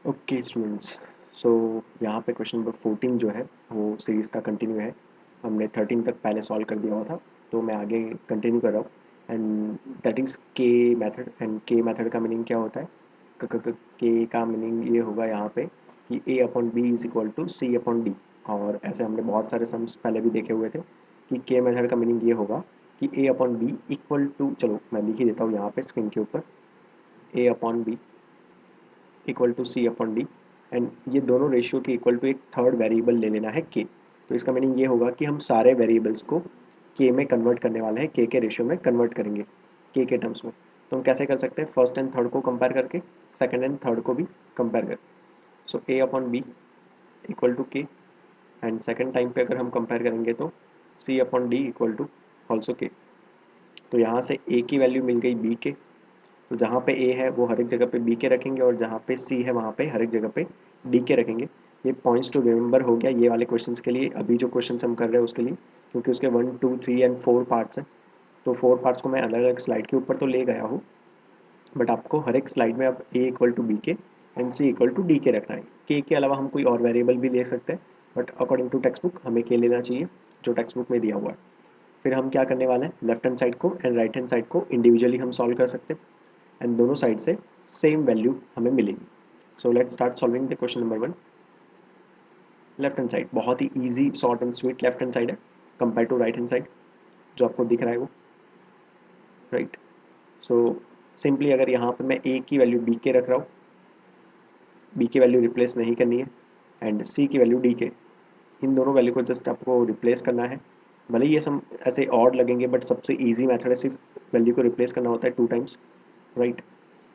Okay students, सो यहाँ पे question number 14 जो है वो सीरीज़ का कंटिन्यू है। हमने 13 तक पहले सॉल्व कर दिया हुआ था, तो मैं आगे कंटिन्यू कर रहा हूँ। एंड दैट इज़ के मेथड। एंड के मेथड का मीनिंग क्या होता है? के का मीनिंग ये होगा यहाँ पे कि A upon B is equal to C upon D. और ऐसे हमने बहुत सारे सम्स पहले भी देखे हुए थे कि के मेथड का मीनिंग ये होगा कि A upon B equal to, चलो मैं लिख ही देता हूँ यहाँ पे स्क्रीन के ऊपर, A upon B equal to C upon D. And ये दोनों रेशियो के इक्वल टू एक थर्ड वेरिएबल ले लेना है के। तो इसका मीनिंग ये होगा कि हम सारे वेरिएबल्स को के में कन्वर्ट करने वाले हैं, के रेशियो में कन्वर्ट करेंगे के टर्म्स में। तो हम कैसे कर सकते हैं? फर्स्ट एंड थर्ड को कंपेयर करके, सेकंड एंड थर्ड को भी कंपेयर कर। So A upon B equal to K, and second time पे अगर हम कंपेयर करेंगे तो C upon D equal to also K. तो यहाँ से ए की वैल्यू मिल गई बी के, तो जहाँ पे ए है वो हर एक जगह पे बी के रखेंगे, और जहाँ पे सी है वहाँ पे हर एक जगह पे डी के रखेंगे। ये पॉइंट्स टू रिमेंबर हो गया ये वाले क्वेश्चंस के लिए, अभी जो क्वेश्चंस हम कर रहे हैं उसके लिए, क्योंकि उसके 1, 2, 3 एंड 4 पार्ट्स हैं। तो 4 पार्ट्स को मैं अलग अलग स्लाइड के ऊपर तो ले गया हूँ, बट आपको हर एक स्लाइड में अब ए इक्वल टू बी के and C equal to D k रखना है। के अलावा हम कोई और वेरिएबल भी ले सकते हैं, but according to textbook हमें के लेना चाहिए जो टेक्स्ट बुक में दिया हुआ है। फिर हम क्या करने वाले हैं, लेफ्ट हैंड साइड को एंड राइट हैंड साइड को इंडिविजुअली हम सॉल्व कर सकते हैं, एंड दोनों साइड से सेम वैल्यू हमें मिलेगी। So let's start solving the question number 1। Left hand side बहुत ही easy, short and sweet left hand side है compare to right hand side जो आपको दिख रहा है वो, राइट। सो सिंपली अगर यहाँ पे मैं ए की वैल्यू बी के रख रहा हूँ, बी की वैल्यू रिप्लेस नहीं करनी है, एंड सी की वैल्यू डी के, इन दोनों वैल्यू को जस्ट आपको रिप्लेस करना है। भले ये सब ऐसे ऑड लगेंगे, बट सबसे इजी मेथड है सिर्फ वैल्यू को रिप्लेस करना होता है 2 टाइम्स, राइट।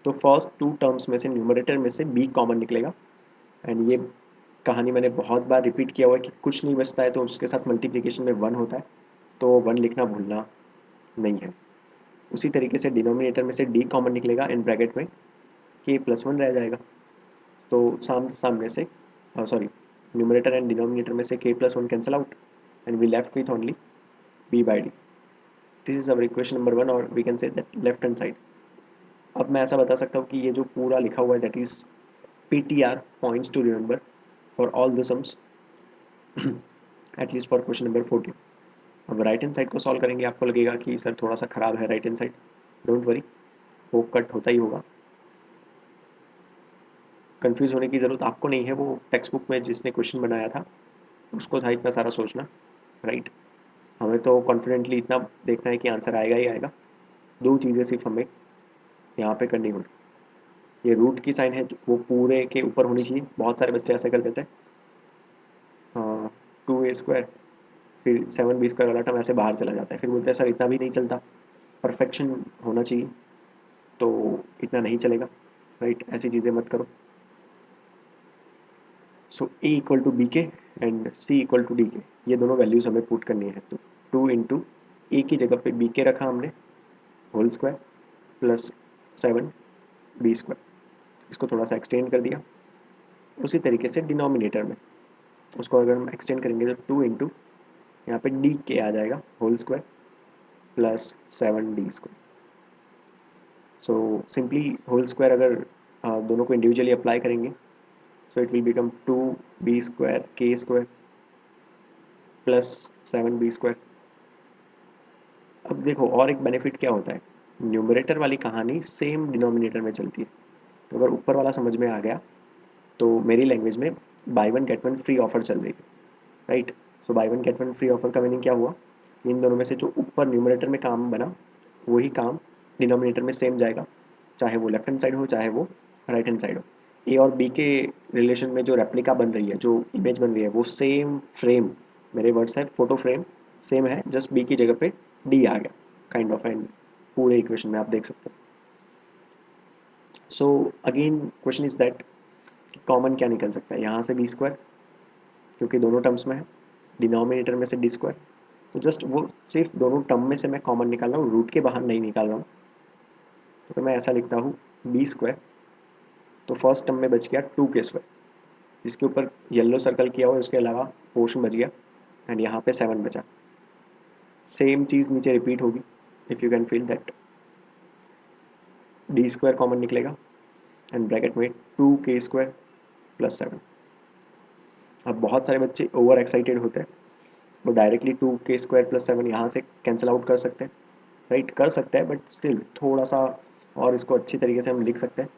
तो फर्स्ट 2 टर्म्स में से न्यूमरेटर में से बी कॉमन निकलेगा। एंड ये कहानी मैंने बहुत बार रिपीट किया हुआ है कि कुछ नहीं बचता है तो उसके साथ मल्टीप्लिकेशन में 1 होता है, तो 1 लिखना भूलना नहीं है। उसी तरीके से डिनोमिनेटर में से डी कॉमन निकलेगा, एंड ब्रैकेट में के प्लस 1 रह जाएगा। तो सामने से, सॉरी, न्यूमरेटर एंड डिनोमिनेटर में से k plus 1 cancel out, and we left with only B by D. This is our equation number 1, और we can say that left hand side. अब मैं ऐसा बता सकता हूँ कि ये जो पूरा लिखा हुआ है that is PTR, points to remember for all the sums, at least for question number 14। अब राइट हैंड साइड को सॉल्व करेंगे, आपको लगेगा कि सर थोड़ा सा ख़राब है right hand side, don't worry, वो कट होता ही होगा। कंफ्यूज होने की ज़रूरत आपको नहीं है, वो टेक्स्ट बुक में जिसने क्वेश्चन बनाया था उसको था इतना सारा सोचना, राइट। हमें तो कॉन्फिडेंटली इतना देखना है कि आंसर आएगा ही आएगा। दो चीज़ें सिर्फ हमें यहाँ पे करनी होगी। ये रूट की साइन है वो पूरे के ऊपर होनी चाहिए, बहुत सारे बच्चे ऐसे कर देते हैं, 2a² फिर 7b² वाला टर्म ऐसे बाहर चला जाता है, फिर बोलते हैं सर इतना भी नहीं चलता, परफेक्शन होना चाहिए, तो इतना नहीं चलेगा, राइट। ऐसी चीज़ें मत करो। So A equal to B के and C equal to D k, ये दोनों वैल्यूज़ हमें पुट करनी है। तो 2 इंटू ए की जगह पे बी के रखा हमने, होल स्क्वायर प्लस 7b², इसको थोड़ा सा एक्सटेंड कर दिया। उसी तरीके से डिनोमिनेटर में उसको अगर हम एक्सटेंड करेंगे तो 2 इंटू यहाँ पे डी के आ जाएगा, whole square plus 7d²। So simply whole square अगर दोनों को इंडिविजुअली अप्लाई करेंगे, so it will become 2b² k² plus 7b²। अब देखो और एक बेनिफिट क्या होता है, न्यूमरेटर वाली कहानी सेम डिनोमिनेटर में चलती है। तो अगर ऊपर वाला समझ में आ गया तो मेरी लैंग्वेज में by one get one free offer चल रही है, right. So by one get one free offer का मीनिंग क्या हुआ, इन दोनों में से जो ऊपर न्यूमरेटर में काम बना वही काम डिनोमिनेटर में सेम जाएगा, चाहे वो लेफ्ट हैंड साइड हो चाहे वो राइट हैंड साइड हो। ए और बी के रिलेशन में जो रेप्लिका बन रही है, जो इमेज बन रही है, वो सेम फ्रेम, मेरे वर्ड्स है फोटो फ्रेम सेम है, जस्ट बी की जगह पे डी आ गया, काइंड ऑफ एंड पूरे इक्वेशन में आप देख सकते हो। So again question is that common क्या निकल सकता है, यहाँ से b², क्योंकि दोनों टर्म्स में है, डिनोमिनेटर में से d², तो जस्ट वो सिर्फ दोनों टर्म में से मैं कॉमन निकाल रहा हूँ, रूट के बाहर नहीं निकाल रहा हूँ। तो फिर मैं ऐसा लिखता हूँ b², तो फर्स्ट टर्म में बच गया 2k², जिसके ऊपर येलो सर्कल किया हुआ है उसके अलावा पोर्शन बच गया, एंड यहाँ पे 7 बचा। सेम चीज़ नीचे रिपीट होगी, if you can feel that d² common निकलेगा, एंड ब्रैकेट में 2k², +7। अब बहुत सारे बच्चे ओवर एक्साइटेड होते हैं, वो डायरेक्टली 2k² + 7 यहाँ से कैंसिल आउट कर सकते हैं, राइट, कर सकते हैं, बट स्टिल थोड़ा सा और इसको अच्छी तरीके से हम लिख सकते हैं।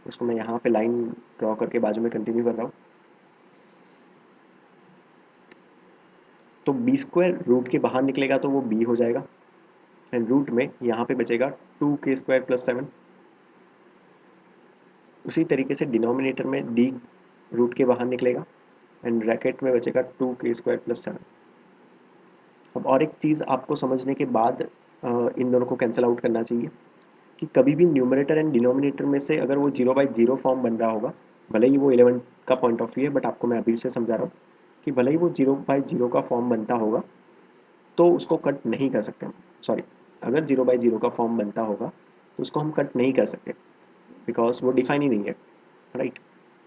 उसको मैं यहाँ पे लाइन ड्रॉ करके बाजू में कंटिन्यू कर रहा हूँ। तो b² रूट के बाहर निकलेगा तो वो b हो जाएगा, एंड रूट में यहाँ पे बचेगा 2k² + 7। उसी तरीके से डिनोमिनेटर में d रूट के बाहर निकलेगा, एंड ब्रैकेट में बचेगा 2k² + 7। अब और एक चीज़ आपको समझने के बाद इन दोनों को कैंसिल आउट करना चाहिए कि कभी भी न्यूमरेटर एंड डिनोमिनेटर में से अगर वो 0/0 फॉर्म बन रहा होगा, भले ही वो 11 का पॉइंट ऑफ व्यू है, बट आपको मैं अभी से समझा रहा हूँ कि भले ही वो 0/0 का फॉर्म बनता होगा तो उसको कट नहीं कर सकते हम। सॉरी, अगर 0/0 का फॉर्म बनता होगा तो उसको हम कट नहीं कर सकते, बिकॉज वो डिफाइन ही नहीं है, राइट।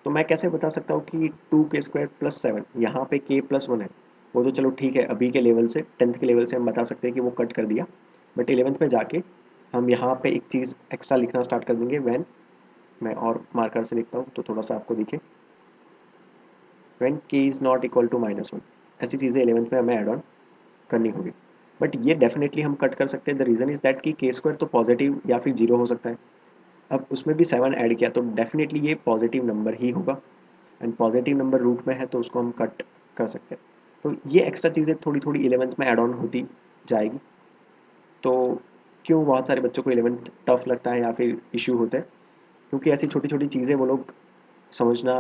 तो मैं कैसे बता सकता हूँ कि 2k² + 7 यहाँ पे k+1 है, वो तो चलो ठीक है, अभी के लेवल से 10th के लेवल से हम बता सकते हैं कि वो कट कर दिया, बट 11th में जाके हम यहाँ पे एक चीज़ एक्स्ट्रा लिखना स्टार्ट कर देंगे। वैन, मैं और मार्कर से लिखता हूँ तो थोड़ा सा आपको दिखे, when k is not equal to -1, ऐसी चीज़ें 11th में हमें एड ऑन करनी होगी। बट ये डेफिनेटली हम कट कर सकते हैं। द रीज़न इज़ दैट कि k² तो पॉजिटिव या फिर 0 हो सकता है। अब उसमें भी 7 ऐड किया तो डेफिनेटली ये पॉजिटिव नंबर ही होगा, एंड पॉजिटिव नंबर रूट में है तो उसको हम कट कर सकते हैं। तो ये एक्स्ट्रा चीज़ें थोड़ी थोड़ी 11th में ऐड ऑन होती जाएगी। तो क्यों बहुत सारे बच्चों को 11th टफ लगता है या फिर इश्यू होते हैं, क्योंकि ऐसी छोटी छोटी चीज़ें वो लोग समझना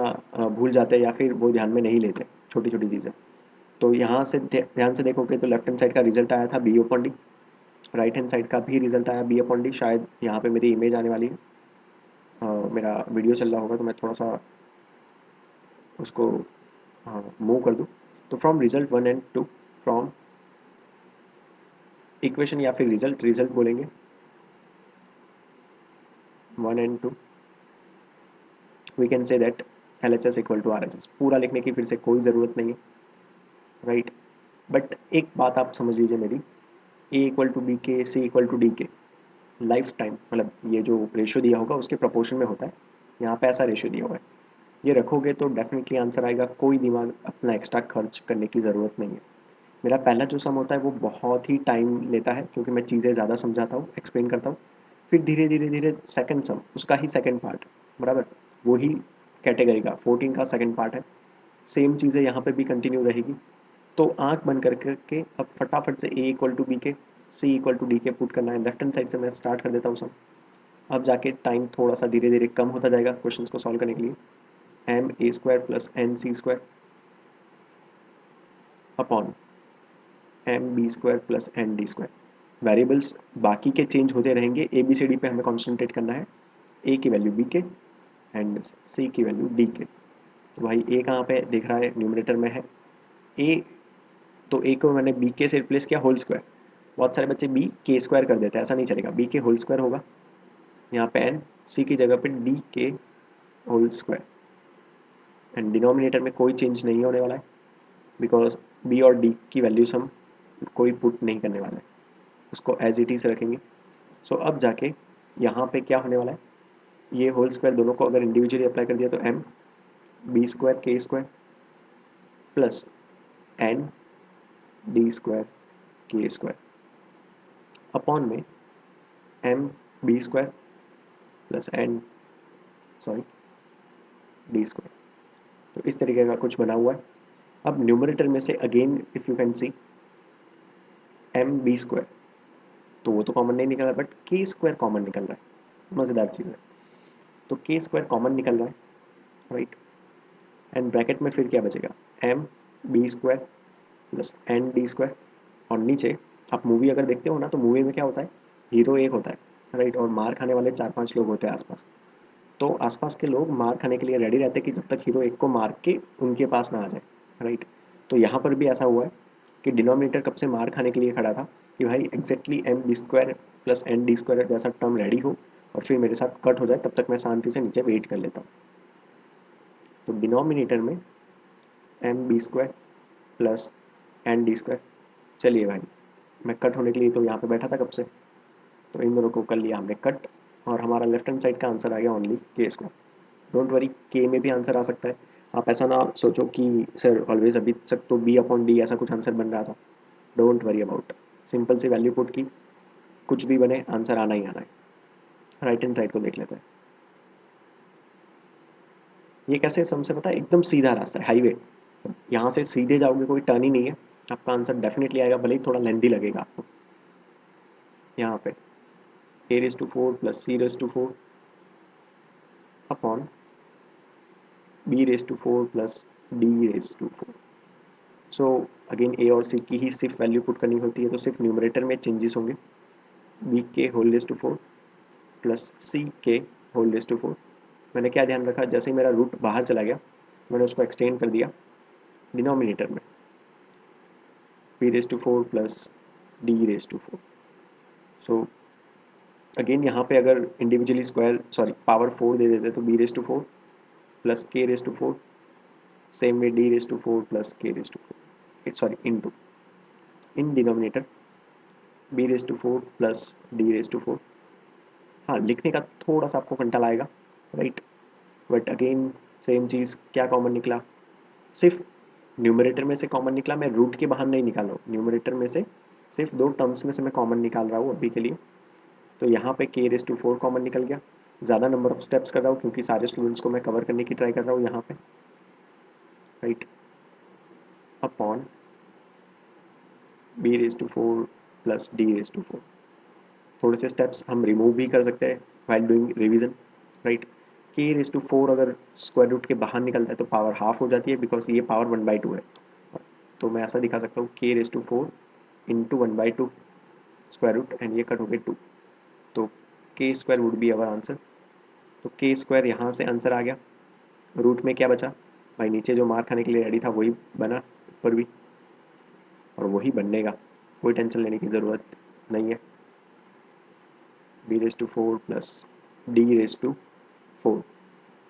भूल जाते हैं या फिर वो ध्यान में नहीं लेते छोटी छोटी चीज़ें। तो यहाँ से ध्यान से देखोगे तो लेफ्ट हैंड साइड का रिजल्ट आया था b/d, राइट हैंड साइड का भी रिजल्ट आया b/d। शायद यहाँ पे मेरी इमेज आने वाली है, मेरा वीडियो चल रहा होगा तो मैं थोड़ा सा उसको मूव कर दूँ। तो from result 1 and 2, from equation या फिर रिजल्ट, रिजल्ट बोलेंगे 1 and 2, we can say that LHS equal to RHS। पूरा लिखने की फिर से कोई ज़रूरत नहीं है, राइट। बट एक बात आप समझ लीजिए मेरी, A = BK, C = DK, life time, मतलब ये जो रेशियो दिया होगा उसके प्रोपोर्शन में होता है। यहाँ पे ऐसा रेशियो दिया हुआ है, ये रखोगे तो डेफिनेटली आंसर आएगा, कोई दिमाग अपना एक्स्ट्रा खर्च करने की ज़रूरत नहीं है। मेरा पहला जो सम होता है वो बहुत ही टाइम लेता है, क्योंकि मैं चीज़ें ज़्यादा समझाता हूँ, एक्सप्लेन करता हूँ। फिर धीरे धीरे धीरे सेकंड सम, उसका ही सेकंड पार्ट, बराबर, वही कैटेगरी का 14 का सेकंड पार्ट है। सेम चीज़ें यहाँ पे भी कंटिन्यू रहेगी। तो आँख बंद कर के अब फटाफट से A = BK, C = DK put करना है। लेफ्ट हैंड साइड से मैं स्टार्ट कर देता हूँ सम। अब जाके टाइम थोड़ा सा धीरे धीरे कम होता जाएगा क्वेश्चंस को सॉल्व करने के लिए। MA² + NC² upon MB² + ND²। Variables बाकी के चेंज होते रहेंगे, ABCD पे हमें कॉन्सेंट्रेट करना है। A की वैल्यू BK एंड C की वैल्यू DK। तो भाई A कहाँ पे दिख रहा है, न्यूमरेटर में है A, तो A को मैंने BK से रिप्लेस किया होल स्क्वायर। बहुत सारे बच्चे BK² कर देते हैं, ऐसा नहीं चलेगा, BK होल स्क्वायर होगा यहाँ पे, एंड C की जगह पे DK whole square, and denominator में कोई चेंज नहीं होने वाला है, बिकॉज B और D की वैल्यूज हम कोई पुट नहीं करने वाले हैं, उसको एज इट इज़ रखेंगे। सो अब जाके यहाँ पे क्या होने वाला है, ये होल स्क्वायर दोनों को अगर इंडिविजुअली अप्लाई कर दिया तो MB² K² + ND² अपॉन में MB² + N, सॉरी, D²। तो इस तरीके का कुछ बना हुआ है। अब न्यूमरेटर में से again if you can C MB², तो वो तो कॉमन नहीं निकल रहा, बट K² कॉमन निकल रहा है, मज़ेदार चीज़ है। तो K² कॉमन निकल रहा है, राइट, एंड ब्रैकेट में फिर क्या बचेगा, MB² + ND²। और नीचे आप मूवी अगर देखते हो ना, तो मूवी में क्या होता है, हीरो एक होता है, राइट, और मार खाने वाले 4-5 लोग होते हैं आसपास। तो आसपास के लोग मार खाने के लिए रेडी रहते हैं कि जब तक हीरो एक को मार के उनके पास ना आ जाए, राइट। तो यहाँ पर भी ऐसा हुआ है कि डिनोमिनेटर कब से मार खाने के लिए खड़ा था कि भाई एग्जैक्टली MB² + ND² जैसा टर्म रेडी हो और फिर मेरे साथ कट हो जाए, तब तक मैं शांति से नीचे वेट कर लेता हूँ। तो डिनोमिनेटर में MB² + ND²। चलिए भाई, मैं कट होने के लिए तो यहाँ पे बैठा था कब से, तो इन दोनों को कर लिया हमने कट, और हमारा लेफ्ट हैंड साइड का आंसर आ गया ओनली K²। डोंट वरी, के में भी आंसर आ सकता है। आप ऐसा ना सोचो कि सर ऑलवेज अभी तक तो बी अपॉन डी ऐसा कुछ आंसर बन रहा था। Don't worry about, simple C value put की, कुछ भी बने आंसर आना ही आना है। राइट हैंड साइड को देख लेते हैं। ये कैसे सम से पता है, एकदम सीधा रास्ता है, हाईवे। यहाँ से सीधे जाओगे, कोई टर्न ही नहीं है, आपका आंसर डेफिनेटली आएगा, भले ही थोड़ा लेंथी लगेगा आपको। यहाँ पे a⁴ plus c⁴ upon b⁴ plus d⁴। So again A और सी की ही सिर्फ वैल्यू पुट करनी होती है, तो सिर्फ न्यूमरेटर में चेंजेस होंगे। b⁴ plus c⁴। मैंने क्या ध्यान रखा, जैसे ही मेरा रूट बाहर चला गया मैंने उसको एक्सटेंड कर दिया डिनोमिनेटर में, b⁴ plus d⁴। So again यहाँ पे अगर इंडिविजुअली स्क्वायर सॉरी पावर 4 दे देते तो b⁴ plus k⁴, same way d⁴ plus k⁴, sorry into in denominator b⁴ plus d⁴। हाँ, लिखने का थोड़ा सा आपको कंटाल आएगा, राइट, बट अगेन सेम चीज़, क्या कॉमन निकला, सिर्फ न्यूमरेटर में से कॉमन निकला, मैं रूट के बाहर नहीं निकाल रहा हूँ, न्यूमरेटर में से सिर्फ दो टर्म्स में से मैं कॉमन निकाल रहा हूँ अभी के लिए। तो यहाँ पे k⁴ कॉमन निकल गया। ज़्यादा नंबर ऑफ स्टेप्स कर रहा हूँ क्योंकि सारे स्टूडेंट्स को मैं कवर करने की ट्राई कर रहा हूँ यहाँ पे, right, upon b⁴ plus d⁴। थोड़े से स्टेप्स हम रिमूव भी कर सकते हैं while doing revision, right. k⁴ अगर स्क्वायर रूट के बाहर निकलता है तो पावर हाफ हो जाती है, बिकॉज ये पावर 1/2 है। तो मैं ऐसा दिखा सकता हूँ k⁴ into 1/2 square root, and ये कट हो गए 2, तो k² would be our answer. तो k² यहाँ से आंसर आ गया। रूट में क्या बचा भाई, नीचे जो मार खाने के लिए रेडी था वही बना, ऊपर भी और वही बनेगा, कोई टेंशन लेने की ज़रूरत नहीं है। b⁴ प्लस d⁴,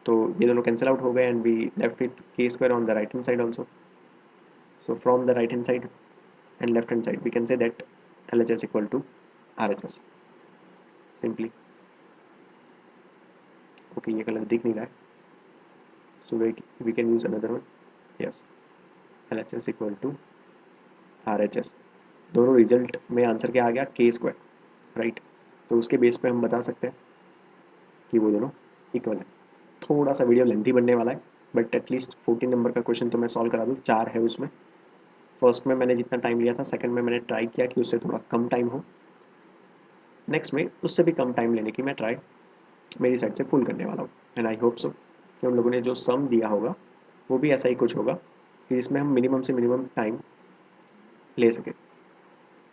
तो ये दोनों कैंसिल आउट हो गए and we left with k² on the right hand side also. So from the right hand side and left hand side we can say that LHS equal to RHS simply. Okay, ये colour दिख नहीं रहा है, so we can use another one. Yes, LHS equal to RHS। दोनों result में answer क्या आ गया, k², right. तो उसके बेस पे हम बता सकते हैं कि वो दोनों इक्वल है। थोड़ा सा वीडियो लेंथी बनने वाला है, बट एटलीस्ट 14 नंबर का क्वेश्चन तो मैं सॉल्व करा दूँ, 4 है उसमें। फर्स्ट में मैंने जितना टाइम लिया था, सेकंड में मैंने ट्राई किया कि उससे थोड़ा कम टाइम हो, नेक्स्ट में उससे भी कम टाइम लेने की मैं ट्राई मेरी साइड से फुल करने वाला हूँ। एंड आई होप सो कि उन लोगों ने जो सम दिया होगा वो भी ऐसा ही कुछ होगा कि जिसमें हम मिनिमम से मिनिमम टाइम ले सकें।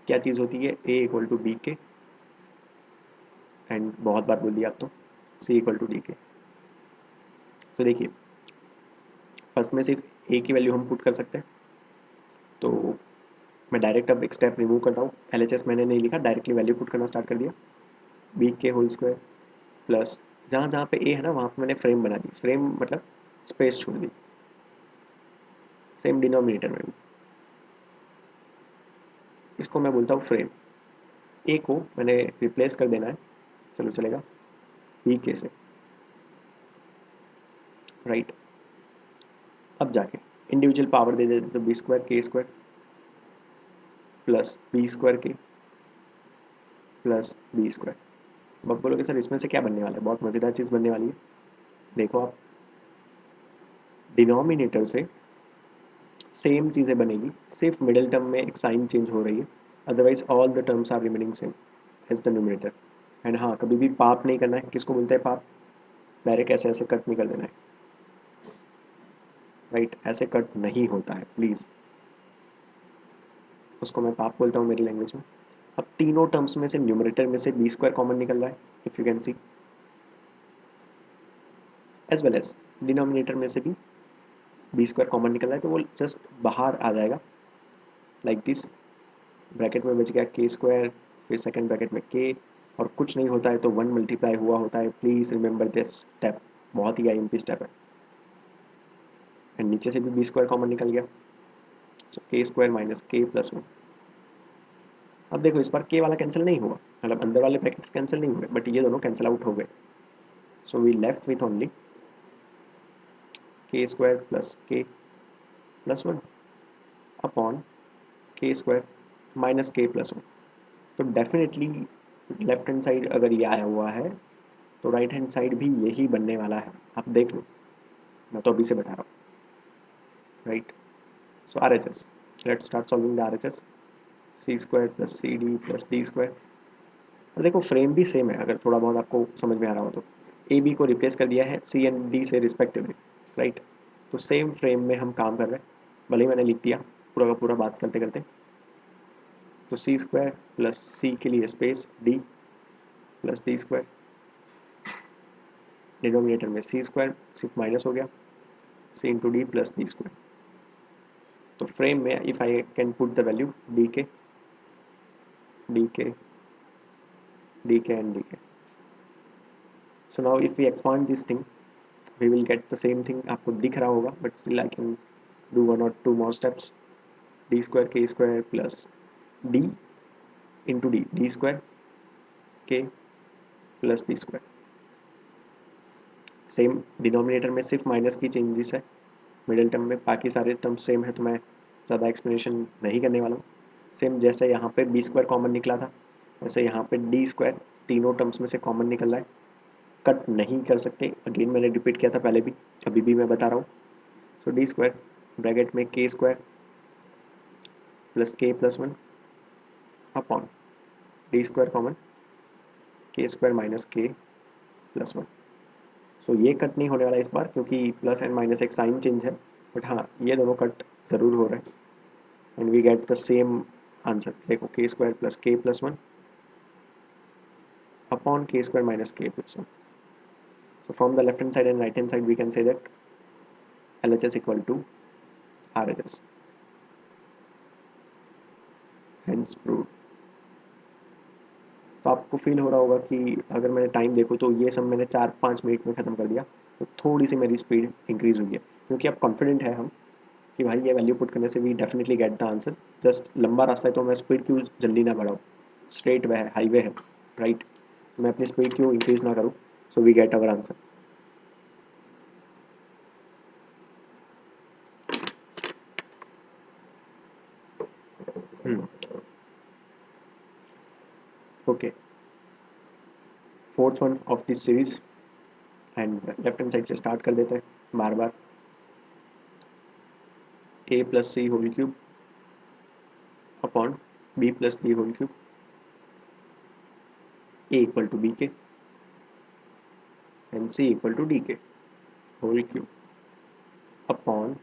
क्या चीज़ होती है, a = b k, एंड बहुत बार बोल दिया आप तो c = d k। तो देखिए फर्स्ट में सिर्फ a की वैल्यू हम पुट कर सकते हैं, तो मैं डायरेक्ट अब एक स्टेप रिमूव कर रहा हूँ, LHS मैंने नहीं लिखा, डायरेक्टली वैल्यू पुट करना स्टार्ट कर दिया। b k² प्लस जहाँ जहाँ पे a है ना वहाँ पे मैंने फ्रेम बना दी, फ्रेम मतलब स्पेस छोड़ दी, सेम डिनोमिनेटर में भी, इसको मैं बोलता हूँ फ्रेम। ए को मैंने रिप्लेस कर देना है, चलो चलेगा, bk से, राइट। अब जाके इंडिविजुअल पावर दे देते तो b² k² plus b² k plus b²। अब बोलोगे सर इसमें से क्या बनने वाला है, बहुत मज़ेदार चीज़ बनने वाली है। देखो आप, डिनोमिनेटर से सेम चीज़ें बनेगी, सिर्फ मिडिल टर्म में एक साइन चेंज हो रही है, otherwise all the terms are remaining same as the numerator. And हाँ, कभी भी पाप नहीं करना है, किसको बोलते हैं पाप, डायरेक्ट ऐसे ऐसे कट नहीं कर देना है, राइट, ऐसे कट नहीं होता है प्लीज़, उसको मैं पाप बोलता हूँ मेरी लैंग्वेज में। अब तीनों टर्म्स में से न्यूमरेटर में से b² कॉमन निकल रहा है, if you can see, as well as denominator में से भी b² कॉमन निकल रहा है, तो वो जस्ट बाहर आ जाएगा लाइक दिस, ब्रैकेट में बच गया k², फिर सेकंड ब्रैकेट में k, और कुछ नहीं होता है तो 1 मल्टीप्लाई हुआ होता है, प्लीज़ रिमेंबर दिस स्टेप, बहुत ही IMP स्टेप है। एंड नीचे से भी b² कॉमन निकल गया, सो k² माइनस k प्लस 1। अब देखो इस बार k वाला कैंसिल नहीं हुआ, मतलब अंदर वाले ब्रैकेट्स कैंसिल नहीं हुए, बट ये दोनों कैंसिल आउट हो गए, so we left with only k square plus k plus one upon k square minus k plus one. तो डेफिनेटली लेफ्ट हैंड साइड अगर ये आया हुआ है तो राइट हैंड साइड भी यही बनने वाला है, आप देख लो, मैं तो अभी से बता रहा हूँ, right. So R H S, let start solving the R H S. C square plus C D plus D square. और देखो फ्रेम भी सेम है, अगर थोड़ा बहुत आपको समझ में आ रहा हो तो ए बी को रिप्लेस कर दिया है सी एंड डी से रिस्पेक्टिवली, राइट। तो सेम फ्रेम में हम काम कर रहे हैं, भले ही मैंने लिख दिया पूरा का पूरा बात करते करते। तो सी स्क्वायर प्लस सी के लिए space D plus D square, denominator में सी स्क्वायर सिर्फ माइनस हो गया, C into D plus D square. तो फ्रेम में if I can put the value D के डी के डी के एंड डी के। सो नाउ इफ वी एक्सपांड दिस थिंग we will get the same thing, आपको दिख रहा होगा, but still I can do one or two more steps. D square k square plus d into d square k plus d square। Same denominator में सिर्फ minus की changes है middle term में, बाकी सारे टर्म सेम है, तो मैं ज़्यादा एक्सप्लेनेशन नहीं करने वाला हूँ। सेम जैसे यहाँ पे बी स्क्वायर कॉमन निकला था, वैसे यहाँ पे डी स्क्वायर तीनों टर्म्स में से कॉमन निकल रहा है, कट नहीं कर सकते। अगेन मैंने रिपीट किया था पहले भी, अभी भी मैं बता रहा हूँ। सो डी स्क्वायर ब्रैकेट में k square plus k plus one upon D square common k square minus k plus one. So ये कट नहीं होने वाला इस बार, क्योंकि प्लस एंड माइनस एक साइन चेंज है, बट हाँ ये दोनों कट ज़रूर हो रहे हैं and we get the same answer. देखो k square plus k plus one upon k square minus k plus one. So from the left hand side and right hand side we can say that LHS equal to RHS, hence proved। तो आपको feel हो रहा होगा कि अगर मैंने time देखो तो ये सब मैंने 4-5 मिनट में ख़त्म कर दिया, तो थोड़ी सी मेरी स्पीड इंक्रीज़ हुई है, क्योंकि अब कॉन्फिडेंट है हम कि भाई ये वैल्यू पुट करने से we definitely get the answer. Just लंबा रास्ता है तो मैं स्पीड क्यों जल्दी ना बढ़ाऊँ, स्ट्रेट वे है, हाईवे है, राइट। मैं अपनी स्पीड क्यों इंक्रीज़ ना करूँ, so we get our answer. Okay, fourth one of this series and left hand side से स्टार्ट कर देते हैं बार बार। A plus C whole cube upon B plus D whole cube, A equal to B के and C equal to D K whole cube upon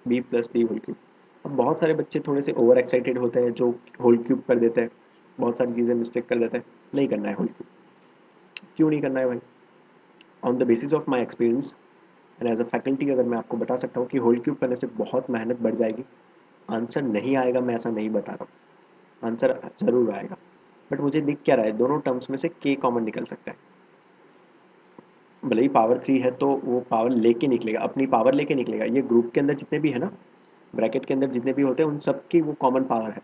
B plus D whole cube. अब बहुत सारे बच्चे थोड़े से ओवर एक्साइटेड होते हैं जो होल क्यूब कर देते हैं, बहुत सारी चीज़ें मिस्टेक कर देते हैं। नहीं करना है होल क्यूब, क्यों नहीं करना है भाई? On the basis of my experience and as a faculty अगर मैं आपको बता सकता हूँ कि होल क्यूब करने से बहुत मेहनत बढ़ जाएगी। आंसर नहीं आएगा, मैं ऐसा नहीं बता रहा हूँ, आंसर ज़रूर आएगा, बट मुझे दिख क्या रहा है, दोनों टर्म्स में से के कॉमन निकल सकता है। भले ही पावर 3 है तो वो पावर लेके निकलेगा, अपनी पावर लेके निकलेगा। ये ग्रुप के अंदर जितने भी है ना, ब्रैकेट के अंदर जितने भी होते हैं, उन सब की वो कॉमन पावर है।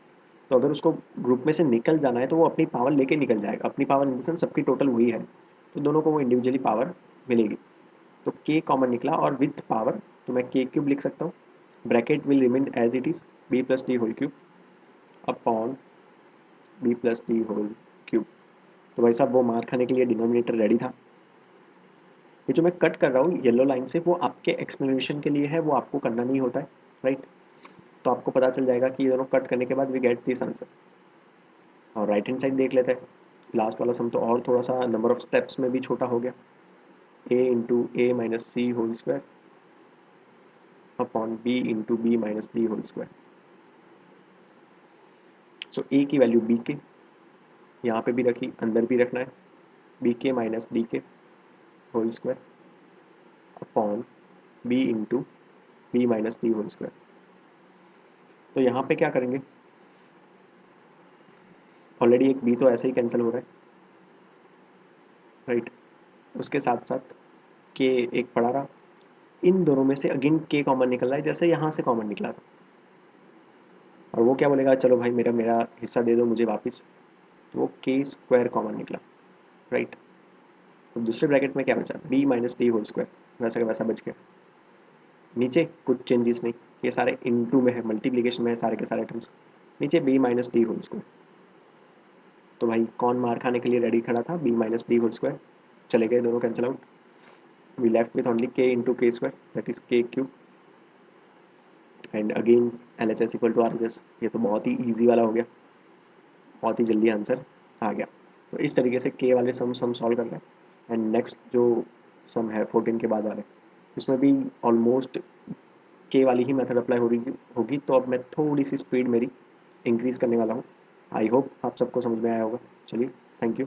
तो अगर उसको ग्रुप में से निकल जाना है तो वो अपनी पावर लेके निकल जाएगा। अपनी पावर इन द सेंस सबकी टोटल वही है, तो दोनों को वो इंडिविजुअली पावर मिलेगी। तो के कॉमन निकला और विथ पावर, तो मैं के क्यूब लिख सकता हूँ। Bracket will remain as it is B plus D whole cube upon B plus D whole cube. तो भाई साहब वो मार खाने के लिए डिनोमिनेटर रेडी था। ये जो मैं कट कर रहा हूँ येलो लाइन से, वो आपके एक्सप्लेनेशन के लिए है, वो आपको करना नहीं होता है, राइट। तो आपको पता चल जाएगा कि ये दोनों कट करने के बाद वी गेट दिस आंसर। और राइट हैंड साइड देख लेते हैं, लास्ट वाला सम तो और थोड़ा सा नंबर ऑफ स्टेप्स में भी छोटा हो गया। A into A minus C whole square upon B into B minus D whole square. So A की वैल्यू बी के यहाँ पे भी रखी, अंदर भी रखना है, B K minus D K whole square upon B into B minus D whole square. तो यहाँ पे क्या करेंगे, ऑलरेडी एक बी तो ऐसे ही कैंसिल हो रहा है, राइट। उसके साथ साथ के एक पड़ा रहा, इन दोनों में से अगेन के कॉमन निकल रहा है, जैसे यहाँ से कॉमन निकला था। और वो क्या बोलेगा, चलो भाई मेरा मेरा हिस्सा दे दो मुझे वापस, तो वो के स्क्वायर कॉमन निकला, राइट। तो दूसरे ब्रैकेट में क्या बचा, B minus D whole square, वैसा का वैसा बच गया। नीचे कुछ चेंजेस नहीं, ये सारे इनटू में है, मल्टीप्लिकेशन में है सारे के सारे टर्म्स। नीचे B minus D whole square, तो भाई कौन मार खाने के लिए रेडी खड़ा था, B minus D whole square, चले गए दोनों cancel out. We left with only K into K square that is K cube, and again L H S equal to R H S. ये तो बहुत ही ईजी वाला हो गया, बहुत ही जल्दी आंसर आ गया। तो इस तरीके से के वाले सम सॉल्व कर रहे हैं। एंड नेक्स्ट जो सम है 14 के बाद वाले, उसमें भी ऑलमोस्ट के वाली ही मेथड अप्लाई हो रही होगी, तो अब मैं थोड़ी सी स्पीड मेरी इंक्रीज़ करने वाला हूँ। आई होप आप सबको समझ में आया होगा। चलिए, थैंक यू।